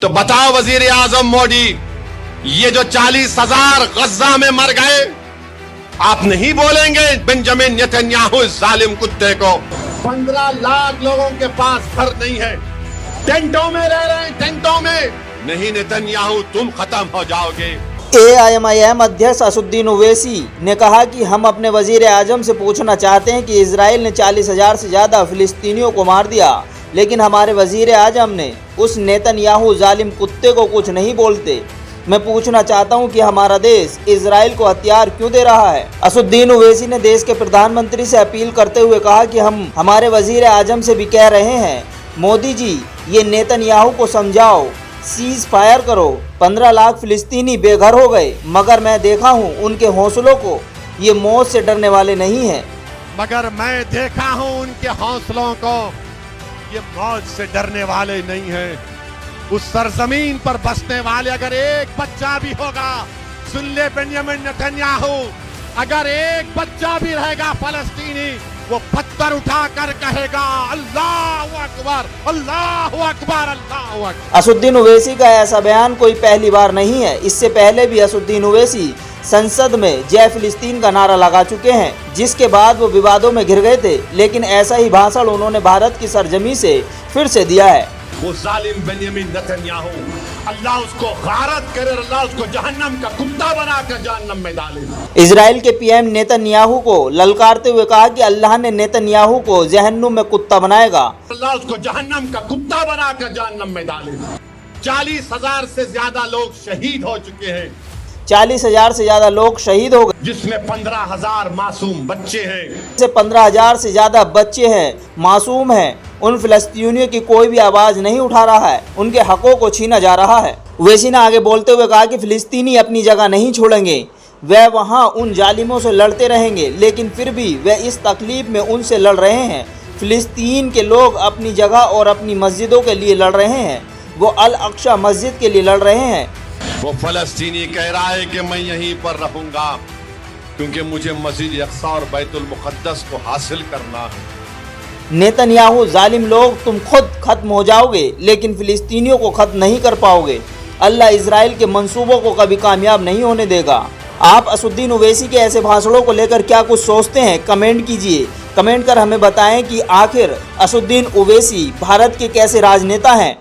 तो बताओ वजीर आजम मोदी, ये जो 40,000 गज्जा में मर गए, आप नहीं बोलेंगे बेंजामिन नेतन्याहू इस जालिम कुत्ते को? 15 लाख लोगों के पास घर नहीं है, टेंटों में रह रहे हैं, टेंटों में। नहीं नेतन्याहू, तुम खत्म हो जाओगे। AIM अध्यक्ष असुद्दीन ओवैसी ने कहा कि हम अपने वजीर आजम से पूछना चाहते हैं कि इजराइल ने 40,000 से ज़्यादा फिलिस्तीनियों को मार दिया, लेकिन हमारे वजीर आजम ने उस नेतन्याहू जालिम कुत्ते को कुछ नहीं बोलते। मैं पूछना चाहता हूं कि हमारा देश इजराइल को हथियार क्यों दे रहा है। असुद्दीन ओवैसी ने देश के प्रधानमंत्री से अपील करते हुए कहा कि हम हमारे वजीर आजम से भी कह रहे हैं, मोदी जी ये नेतन्याहू को समझाओ, सीज फायर करो। 15 लाख फिलिस्तीनी बेघर हो गए, मगर मैं देखा हूं उनके हौसलों को, ये मौत से डरने वाले नहीं हैं। मगर मैं देखा हूं उनके हौसलों को, ये मौत से डरने वाले नहीं हैं। उस सरजमीन पर बसने वाले अगर एक बच्चा भी होगा, सुन ले बेंजामिन नेतन्याहू, अगर एक बच्चा भी रहेगा फलस्तीनी, वो पत्थर उठाकर कहेगा अल्लाहू अकबर, अल्लाहू अकबर, अल्लाहू अकबर। असुद्दीन ओवैसी का ऐसा बयान कोई पहली बार नहीं है। इससे पहले भी असुद्दीन ओवैसी संसद में जय फिलिस्तीन का नारा लगा चुके हैं, जिसके बाद वो विवादों में घिर गए थे, लेकिन ऐसा ही भाषण उन्होंने भारत की सरजमी से फिर से दिया है। वो जालिम बेंजामिन नेतन्याहू, अल्लाह उसको गारत करे, अल्लाह उसको जहन्नम का कुत्ता बनाकर जहन्नम में डाले। इजराइल के PM नेतन्याहू को ललकारते हुए कहा कि अल्लाह ने नेतन्याहू को जहन्नुम में कुत्ता बनाएगा। अल्लाह उसको जहन्नम का कुत्ता बनाकर जहन्नम में डाले। 40,000 से ज्यादा लोग शहीद हो चुके हैं, 40,000 से ज्यादा लोग शहीद हो गए, जिसमें 15,000 मासूम बच्चे हैं। से 15,000 से ज्यादा बच्चे हैं, मासूम हैं। उन फिलिस्तीनियों की कोई भी आवाज नहीं उठा रहा है, उनके हकों को छीना जा रहा है। ओवैसी ने आगे बोलते हुए कहा कि फिलिस्तीनी अपनी जगह नहीं छोड़ेंगे, वह वहां उन जालिमों से लड़ते रहेंगे, लेकिन फिर भी वह इस तकलीफ में उनसे लड़ रहे हैं। फिलिस्तीन के लोग अपनी जगह और अपनी मस्जिदों के लिए लड़ रहे हैं, वो अल अक्सा मस्जिद के लिए लड़ रहे हैं। वो फलस्तीनी कह रहा है कि मैं यहीं पर रहूंगा क्योंकि मुझे मस्जिद अक्सा और बैतुल मुक़द्दस को हासिल करना है। नेतन्याहू जालिम लोग, तुम खुद खत्म हो जाओगे, लेकिन फिलिस्तीनियों को खत्म नहीं कर पाओगे। अल्लाह इजराइल के मंसूबों को कभी कामयाब नहीं होने देगा। आप असुद्दीन ओवैसी के ऐसे भाषणों को लेकर क्या कुछ सोचते हैं, कमेंट कीजिए। कमेंट कर हमें बताएं कि आखिर असुद्दीन ओवैसी भारत के कैसे राजनेता हैं।